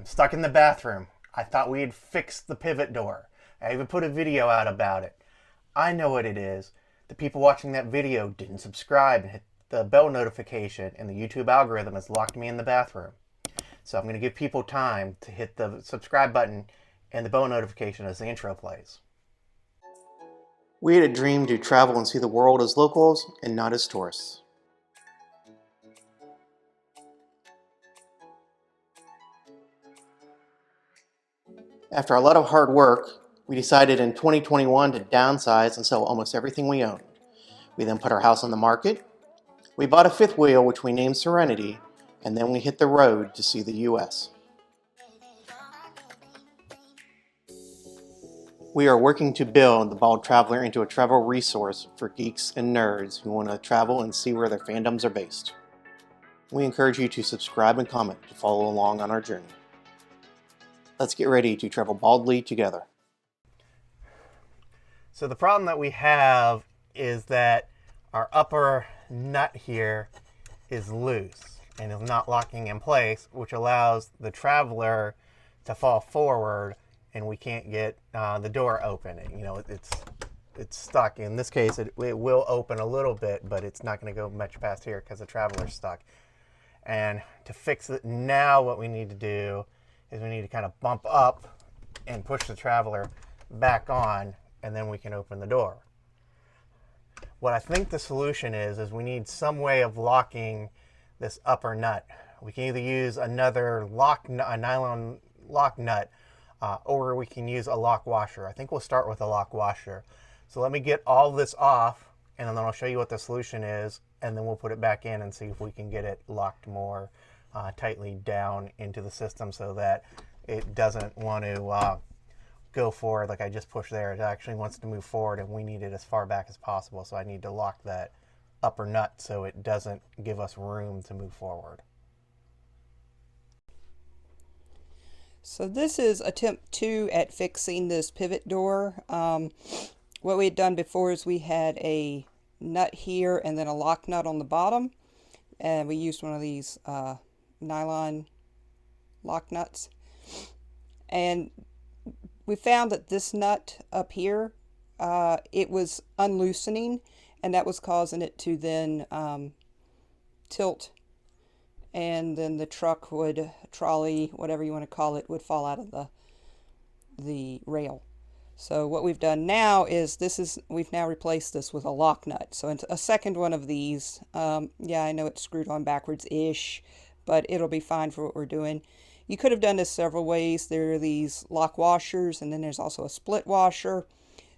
stuck in the bathroom. I thought we had fixed the pivot door. I even put a video out about it. I know what it is. The people watching that video didn't subscribe and hit the bell notification, and the YouTube algorithm has locked me in the bathroom. So I'm going to give people time to hit the subscribe button and the bell notification as the intro plays. We had a dream to travel and see the world as locals and not as tourists. After a lot of hard work, we decided in 2021 to downsize and sell almost everything we owned. We then put our house on the market. We bought a fifth wheel, which we named Serenity, and then we hit the road to see the U.S. We are working to build the Bald Traveler into a travel resource for geeks and nerds who want to travel and see where their fandoms are based. We encourage you to subscribe and comment to follow along on our journey. Let's get ready to travel baldly together. So the problem that we have is that our upper nut here is loose and is not locking in place, which allows the traveler to fall forward, and we can't get the door open. It's stuck. In this case, it will open a little bit, but it's not going to go much past here because the traveler's stuck. And to fix it now, what we need to do is we need to kind of bump up and push the traveler back on, and then we can open the door. What I think the solution is we need some way of locking this upper nut. We can either use another a nylon lock nut, or we can use a lock washer. I think we'll start with a lock washer. So let me get all this off, and then I'll show you what the solution is, and then we'll put it back in and see if we can get it locked more tightly down into the system so that it doesn't want to go forward like I just pushed there. It actually wants to move forward, and we need it as far back as possible. So I need to lock that upper nut so it doesn't give us room to move forward. So this is attempt 2 at fixing this pivot door. What we had done before is we had a nut here and then a lock nut on the bottom, and we used one of these nylon lock nuts, and we found that this nut up here, it was unloosening, and that was causing it to then tilt, and then the trolley, whatever you want to call it, would fall out of the rail. So what we've done now is we've now replaced this with a lock nut. So it's a second one of these. Yeah, I know it's screwed on backwards-ish, but it'll be fine for what we're doing. You could have done this several ways. There are these lock washers, and then there's also a split washer.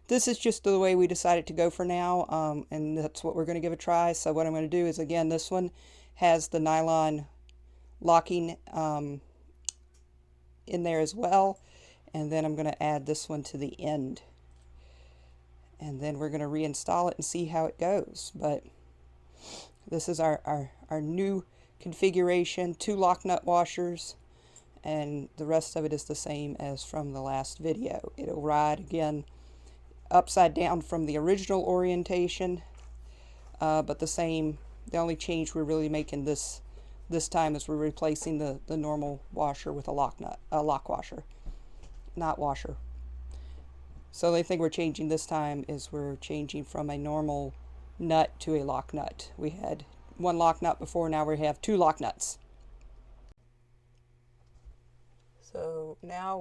This is just the way we decided to go for now, and that's what we're going to give a try. So what I'm going to do is, again, this one has the nylon locking in there as well. And then I'm going to add this one to the end. And then we're going to reinstall it and see how it goes. But this is our new configuration, 2 lock nut washers, and the rest of it is the same as from the last video. It'll ride again upside down from the original orientation, but the only change we're really making this time is we're replacing the normal washer with a lock washer, not washer. So the only thing we're changing this time is we're changing from a normal nut to a lock nut. We had 1 lock nut before, now we have 2 lock nuts. So now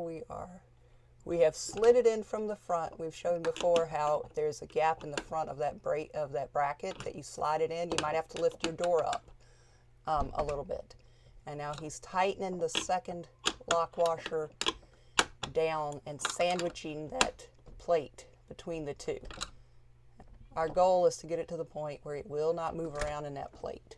we have slid it in from the front. We've shown before how there's a gap in the front of that bracket that you slide it in. You might have to lift your door up a little bit. And now he's tightening the second lock washer down and sandwiching that plate between the two. Our goal is to get it to the point where it will not move around in that plate.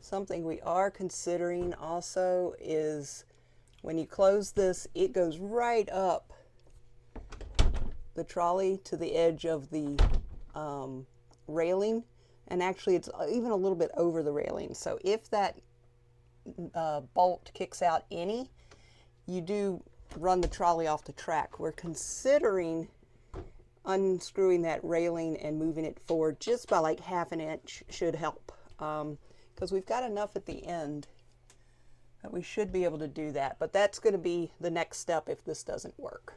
Something we are considering also is when you close this, it goes right up the trolley to the edge of the railing, and actually it's even a little bit over the railing. So if that bolt kicks out any, you do run the trolley off the track. We're considering unscrewing that railing and moving it forward just by like 1/2 inch should help, because we've got enough at the end that we should be able to do that. But that's going to be the next step if this doesn't work.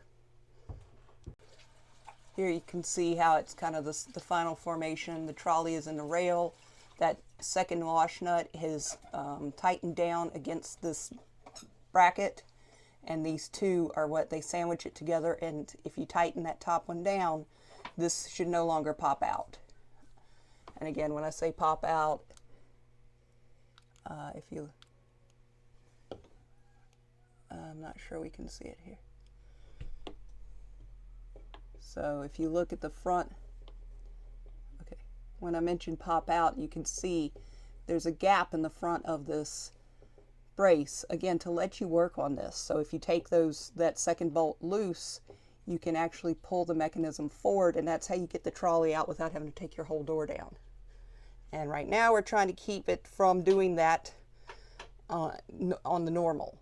Here you can see how it's kind of the final formation. The trolley is in the rail. That second wash nut is tightened down against this bracket, and these two are what they sandwich it together. And if you tighten that top one down, this should no longer pop out. And again, when I say pop out, I'm not sure we can see it here. So if you look at the front, okay, when I mentioned pop out, you can see there's a gap in the front of this brace, again, to let you work on this. So if you take that second bolt loose, you can actually pull the mechanism forward, and that's how you get the trolley out without having to take your whole door down. And right now we're trying to keep it from doing that on the normal.